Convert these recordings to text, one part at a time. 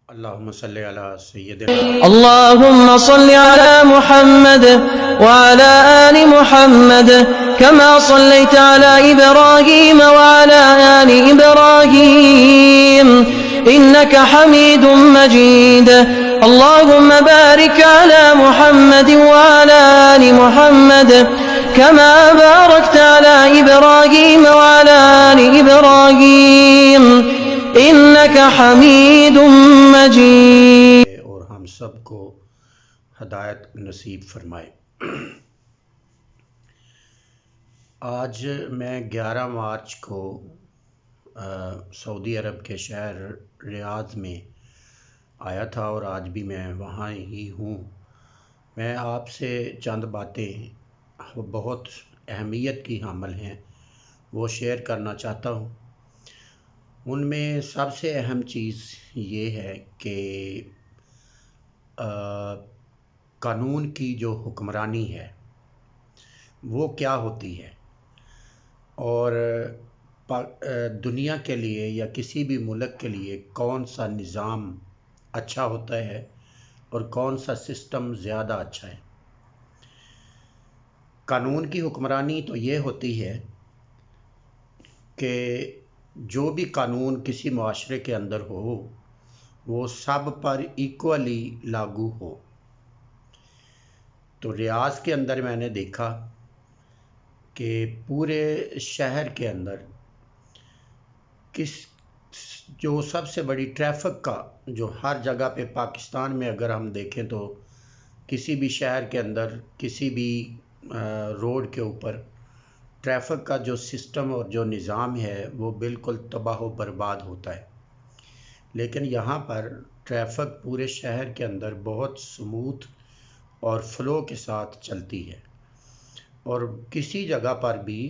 اللهم صل على سيدنا اللهم صل على محمد وعلى آل محمد كما صليت على إبراهيم وعلى آل إبراهيم إنك حميد مجيد. اللهم بارك على محمد وعلى آل محمد كما باركت على إبراهيم وعلى آل إبراهيم إنك حميد مجيد. اور ہم سب کو ہدایت نصیب فرمائے۔ آج میں 11 مارچ کو سعودی عرب کے شہر ریاض میں آیا تھا اور آج بھی میں وہاں ہی ہوں۔ میں آپ سے چند باتیں بہت اہمیت کی حامل ہیں وہ شیئر کرنا چاہتا ہوں۔ ان میں سب سے اہم چیز یہ ہے کہ قانون کی جو حکمرانی ہے وہ کیا ہوتی ہے، اور دنیا کے لیے یا کسی بھی ملک کے لیے کون سا نظام اچھا ہوتا ہے اور کون سا سسٹم زیادہ اچھا ہے۔ قانون کی حکمرانی تو یہ ہوتی ہے کہ جو بھی قانون کسی معاشرے کے اندر ہو وہ سب پر ایکولی لاگو ہو۔ تو ریاض کے اندر میں نے دیکھا کہ پورے شہر کے اندر جو سب سے بڑی ٹریفک کا جو ہر جگہ پہ پاکستان میں اگر ہم دیکھیں تو کسی بھی شہر کے اندر کسی بھی روڈ کے اوپر ٹریفک کا جو سسٹم اور جو نظام ہے وہ بالکل تباہ و برباد ہوتا ہے، لیکن یہاں پر ٹریفک پورے شہر کے اندر بہت سموتھ اور فلو کے ساتھ چلتی ہے، اور کسی جگہ پر بھی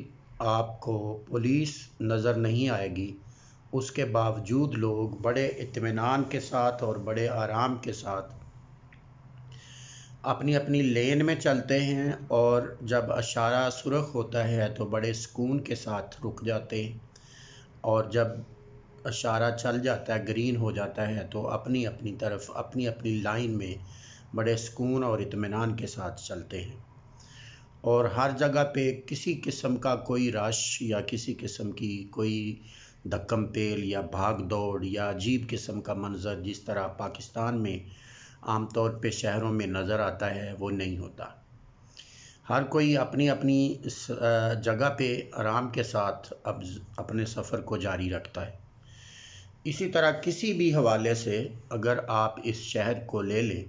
آپ کو پولیس نظر نہیں آئے گی۔ اس کے باوجود لوگ بڑے اطمینان کے ساتھ اور بڑے آرام کے ساتھ اپنی اپنی لین میں چلتے ہیں، اور جب اشارہ سرخ ہوتا ہے تو بڑے سکون کے ساتھ رک جاتے ہیں، اور جب اشارہ چل جاتا ہے گرین ہو جاتا ہے تو اپنی اپنی طرف اپنی اپنی لائن میں بڑے سکون اور اطمینان کے ساتھ چلتے ہیں، اور ہر جگہ پہ کسی قسم کا کوئی رش یا کسی قسم کی کوئی دھکم پیل یا بھاگ دوڑ یا عجیب قسم کا منظر جس طرح پاکستان میں عام طور پہ شہروں میں نظر آتا ہے وہ نہیں ہوتا۔ ہر کوئی اپنی اپنی جگہ پہ آرام کے ساتھ اب اپنے سفر کو جاری رکھتا ہے۔ اسی طرح کسی بھی حوالے سے اگر آپ اس شہر کو لے لیں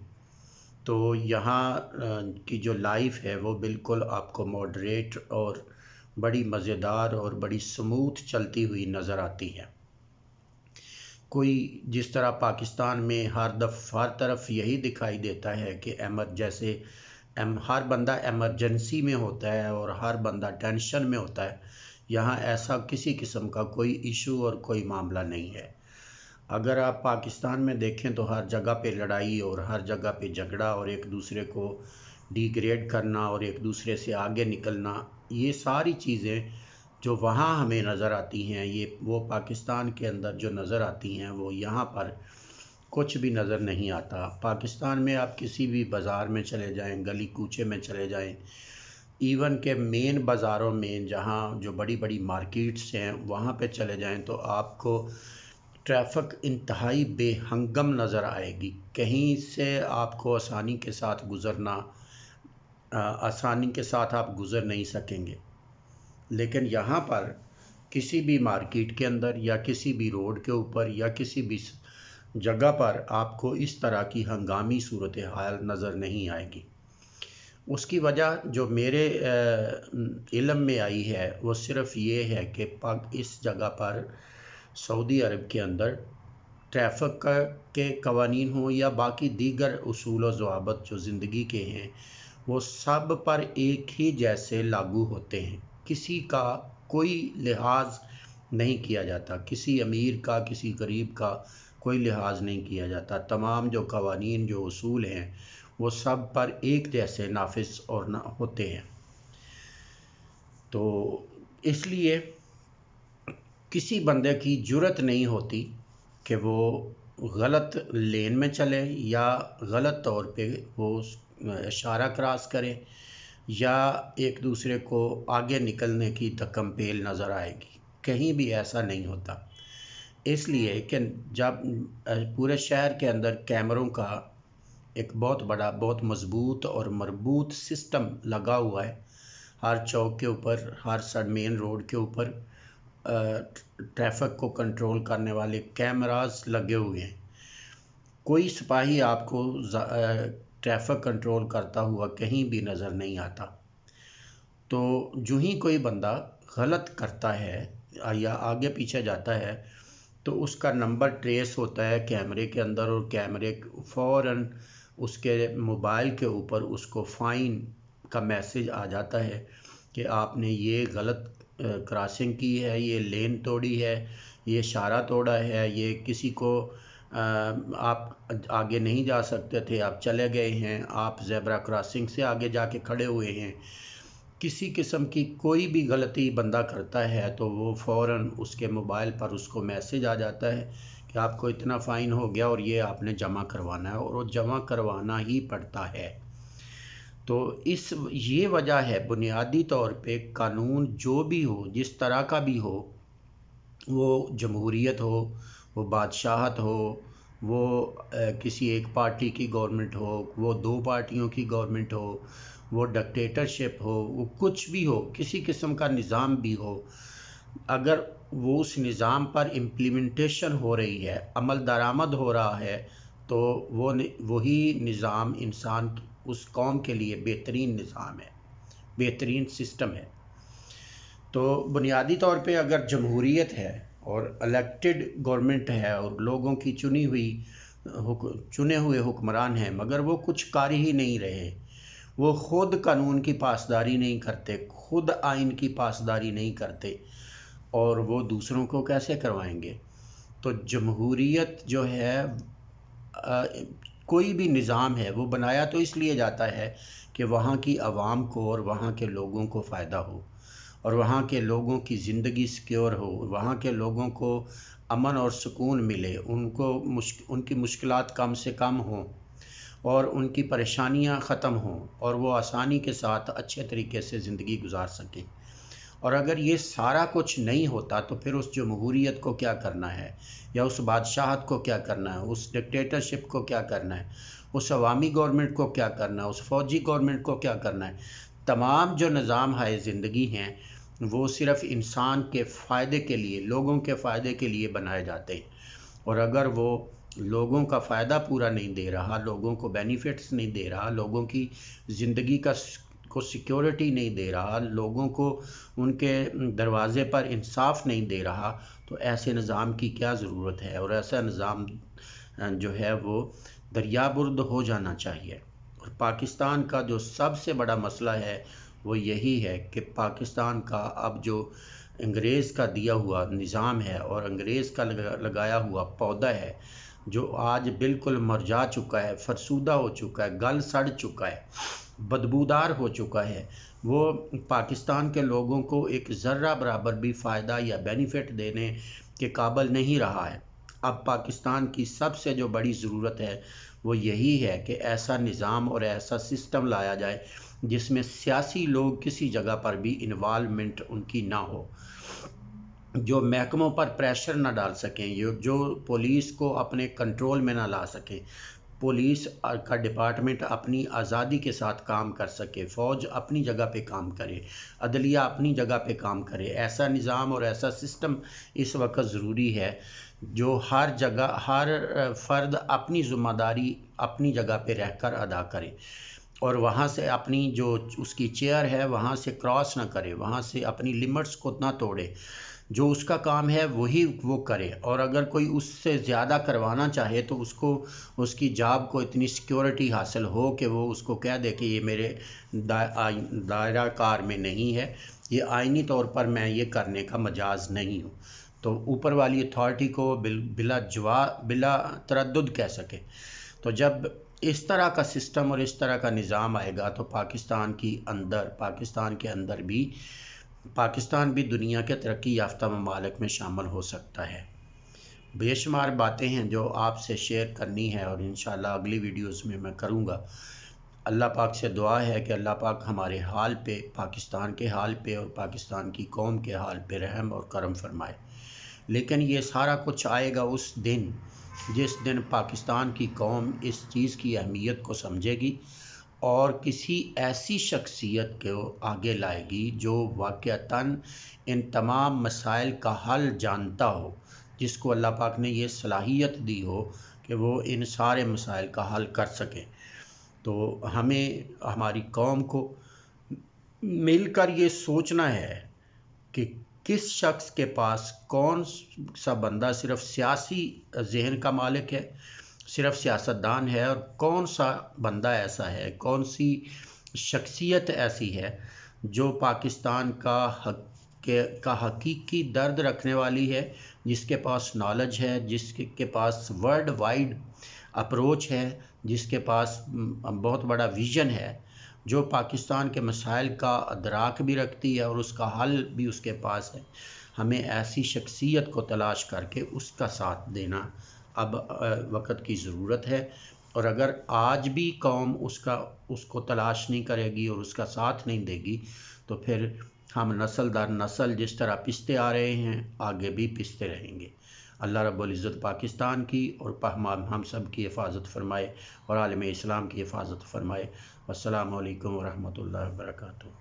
تو یہاں کی جو لائف ہے وہ بالکل آپ کو ماڈریٹ اور بڑی مزیدار اور بڑی سموتھ چلتی ہوئی نظر آتی ہے۔ کوئی جس طرح پاکستان میں ہر طرف یہی دکھائی دیتا ہے کہ جیسے ہر بندہ ایمرجنسی میں ہوتا ہے اور ہر بندہ ٹینشن میں ہوتا ہے، یہاں ایسا کسی قسم کا کوئی ایشو اور کوئی معاملہ نہیں ہے۔ اگر آپ پاکستان میں دیکھیں تو ہر جگہ پہ لڑائی اور ہر جگہ پہ جھگڑا اور ایک دوسرے کو ڈیگریڈ کرنا اور ایک دوسرے سے آگے نکلنا، یہ ساری چیزیں جو وہاں ہمیں نظر آتی ہیں وہ پاکستان کے اندر جو نظر آتی ہیں وہ یہاں پر کچھ بھی نظر نہیں آتا۔ پاکستان میں آپ کسی بھی بازار میں چلے جائیں، گلی کوچے میں چلے جائیں، ایون کہ مین بازاروں میں جہاں جو بڑی بڑی مارکیٹس ہیں وہاں پہ چلے جائیں تو آپ کو ٹریفک انتہائی بے ہنگم نظر آئے گی۔ کہیں سے آپ کو آسانی کے ساتھ آپ گزر نہیں سکیں گے، لیکن یہاں پر کسی بھی مارکیٹ کے اندر یا کسی بھی روڈ کے اوپر یا کسی بھی جگہ پر آپ کو اس طرح کی ہنگامی صورتحال نظر نہیں آئے گی۔ اس کی وجہ جو میرے علم میں آئی ہے وہ صرف یہ ہے کہ اس جگہ پر سعودی عرب کے اندر ٹریفک کے قوانین ہوں یا باقی دیگر اصول و ضوابط جو زندگی کے ہیں وہ سب پر ایک ہی جیسے لاگو ہوتے ہیں۔ کسی کا کوئی لحاظ نہیں کیا جاتا، کسی امیر کا کسی غریب کا کوئی لحاظ نہیں کیا جاتا۔ تمام جو قوانین جو اصول ہیں وہ سب پر ایک جیسے نافذ اور ہوتے ہیں۔ تو اس لیے کسی بندے کی جرت نہیں ہوتی کہ وہ غلط لین میں چلے یا غلط طور پہ وہ اشارہ کراس کرے یا ایک دوسرے کو آگے نکلنے کی دھکم پیل نظر آئے گی. کہیں بھی ایسا نہیں ہوتا، اس لیے کہ جب پورے شہر کے اندر کیمروں کا ایک بہت بڑا، بہت مضبوط اور مربوط سسٹم لگا ہوا ہے، ہر چوک کے اوپر، ہر مین روڈ کے اوپر ٹریفک کو کنٹرول کرنے والے کیمراز لگے ہوئے ہیں. کوئی سپاہی آپ کو ٹریفک کنٹرول کرتا ہوا کہیں بھی نظر نہیں آتا. تو جو ہی کوئی بندہ غلط کرتا ہے یا آگے پیچھے جاتا ہے تو اس کا نمبر ٹریس ہوتا ہے کیمرے کے اندر، اور کیمرے فوراً اس کے موبائل کے اوپر اس کو فائن کا میسج آ جاتا ہے کہ آپ نے یہ غلط کراسنگ کی ہے، یہ لین توڑی ہے، یہ اشارہ توڑا ہے، یہ کسی کو آپ آگے نہیں جا سکتے تھے، آپ چلے گئے ہیں، آپ زیبرا کراسنگ سے آگے جا کے کھڑے ہوئے ہیں. کسی قسم کی کوئی بھی غلطی بندہ کرتا ہے تو وہ فوراً اس کے موبائل پر اس کو میسج آ جاتا ہے کہ آپ کو اتنا فائن ہو گیا اور یہ آپ نے جمع کروانا ہے، اور وہ جمع کروانا ہی پڑتا ہے. تو یہ وجہ ہے بنیادی طور پہ قانون جو بھی ہو، جس طرح کا بھی ہو، وہ جمہوریت ہو، وہ بادشاہت ہو، وہ کسی ایک پارٹی کی گورنمنٹ ہو، وہ دو پارٹیوں کی گورنمنٹ ہو، وہ ڈکٹیٹرشپ ہو، وہ کچھ بھی ہو، کسی قسم کا نظام بھی ہو، اگر وہ اس نظام پر امپلیمنٹیشن ہو رہی ہے، عمل درآمد ہو رہا ہے، تو وہی نظام انسان اس قوم کے لیے بہترین نظام ہے، بہترین سسٹم ہے. تو بنیادی طور پہ اگر جمہوریت ہے اور الیکٹڈ گورنمنٹ ہے اور لوگوں کی چنے ہوئے حکمران ہیں، مگر وہ کچھ کر ہی نہیں رہے، وہ خود قانون کی پاسداری نہیں کرتے، خود آئین کی پاسداری نہیں کرتے، اور وہ دوسروں کو کیسے کروائیں گے؟ تو جمہوریت جو ہے، کوئی بھی نظام ہے، وہ بنایا تو اس لیے جاتا ہے کہ وہاں کی عوام کو اور وہاں کے لوگوں کو فائدہ ہو، اور وہاں کے لوگوں کی زندگی سیکیور ہو، وہاں کے لوگوں کو امن اور سکون ملے، ان کی مشکلات کم سے کم ہوں، اور ان کی پریشانیاں ختم ہوں، اور وہ آسانی کے ساتھ اچھے طریقے سے زندگی گزار سکیں. اور اگر یہ سارا کچھ نہیں ہوتا تو پھر اس جمہوریت کو کیا کرنا ہے، یا اس بادشاہت کو کیا کرنا ہے، اس ڈکٹیٹرشپ کو کیا کرنا ہے، اس عوامی گورنمنٹ کو کیا کرنا ہے، اس فوجی گورنمنٹ کو کیا کرنا ہے؟ تمام جو نظام ہے زندگی ہیں وہ صرف انسان کے فائدے کے لیے، لوگوں کے فائدے کے لیے بنائے جاتے ہیں، اور اگر وہ لوگوں کا فائدہ پورا نہیں دے رہا، لوگوں کو بینیفٹس نہیں دے رہا، لوگوں کی زندگی کو سیکیورٹی نہیں دے رہا، لوگوں کو ان کے دروازے پر انصاف نہیں دے رہا، تو ایسے نظام کی کیا ضرورت ہے؟ اور ایسا نظام جو ہے وہ دریابرد ہو جانا چاہیے. اور پاکستان کا جو سب سے بڑا مسئلہ ہے وہ یہی ہے کہ پاکستان کا اب جو انگریز کا دیا ہوا نظام ہے اور انگریز کا لگایا ہوا پودا ہے، جو آج بالکل مرجھا چکا ہے، فرسودہ ہو چکا ہے، گل سڑ چکا ہے، بدبودار ہو چکا ہے، وہ پاکستان کے لوگوں کو ایک ذرہ برابر بھی فائدہ یا بینیفٹ دینے کے قابل نہیں رہا ہے. اب پاکستان کی سب سے جو بڑی ضرورت ہے وہ یہی ہے کہ ایسا نظام اور ایسا سسٹم لایا جائے جس میں سیاسی لوگ کسی جگہ پر بھی انوالومنٹ ان کی نہ ہو، جو محکموں پر پریشر نہ ڈال سکیں، جو پولیس کو اپنے کنٹرول میں نہ لا سکیں، پولیس کا ڈپارٹمنٹ اپنی آزادی کے ساتھ کام کر سکے، فوج اپنی جگہ پہ کام کرے، عدلیہ اپنی جگہ پہ کام کرے. ایسا نظام اور ایسا سسٹم اس وقت ضروری ہے جو ہر جگہ، ہر فرد اپنی ذمہ داری اپنی جگہ پہ رہ کر ادا کرے، اور وہاں سے اپنی جو اس کی چیئر ہے وہاں سے کراس نہ کرے، وہاں سے اپنی لمٹس کو نہ توڑے، جو اس کا کام ہے وہی وہ کرے. اور اگر کوئی اس سے زیادہ کروانا چاہے تو اس کی جاب کو اتنی سیکیورٹی حاصل ہو کہ وہ اس کو کہہ دے کہ یہ میرے دائرہ کار میں نہیں ہے، یہ آئینی طور پر میں یہ کرنے کا مجاز نہیں ہوں، تو اوپر والی اتھارٹی کو بلا تردد کہہ سکے. تو جب اس طرح کا سسٹم اور اس طرح کا نظام آئے گا تو پاکستان کے اندر بھی پاکستان بھی دنیا کے ترقی یافتہ ممالک میں شامل ہو سکتا ہے. بے شمار باتیں ہیں جو آپ سے شیئر کرنی ہے، اور انشاءاللہ اگلی ویڈیوز میں میں کروں گا۔ اللہ پاک سے دعا ہے کہ اللہ پاک ہمارے حال پہ، پاکستان کے حال پہ اور پاکستان کی قوم کے حال پہ رحم اور کرم فرمائے۔ لیکن یہ سارا کچھ آئے گا اس دن جس دن پاکستان کی قوم اس چیز کی اہمیت کو سمجھے گی اور کسی ایسی شخصیت کو آگے لائے گی جو واقعتاً ان تمام مسائل کا حل جانتا ہو، جس کو اللہ پاک نے یہ صلاحیت دی ہو کہ وہ ان سارے مسائل کا حل کر سکے۔ تو ہمیں، ہماری قوم کو مل کر یہ سوچنا ہے کہ کس شخص کے پاس کون سا بندہ صرف سیاسی ذہن کا مالک ہے، صرف سیاستدان ہے، اور کون سا بندہ ایسا ہے، کون سی شخصیت ایسی ہے جو پاکستان کا حقیقی درد رکھنے والی ہے، جس کے پاس نالج ہے، جس کے پاس ورلڈ وائڈ اپروچ ہے، جس کے پاس بہت بڑا ویژن ہے، جو پاکستان کے مسائل کا ادراک بھی رکھتی ہے اور اس کا حل بھی اس کے پاس ہے۔ ہمیں ایسی شخصیت کو تلاش کر کے اس کا ساتھ دینا اب وقت کی ضرورت ہے، اور اگر آج بھی قوم اس کو تلاش نہیں کرے گی اور اس کا ساتھ نہیں دے گی تو پھر ہم نسل در نسل جس طرح پستے آ رہے ہیں آگے بھی پستے رہیں گے۔ اللہ رب العزت پاکستان کی اور ہم سب کی حفاظت فرمائے اور عالم اسلام کی حفاظت فرمائے۔ والسلام علیکم ورحمۃ اللہ وبرکاتہ۔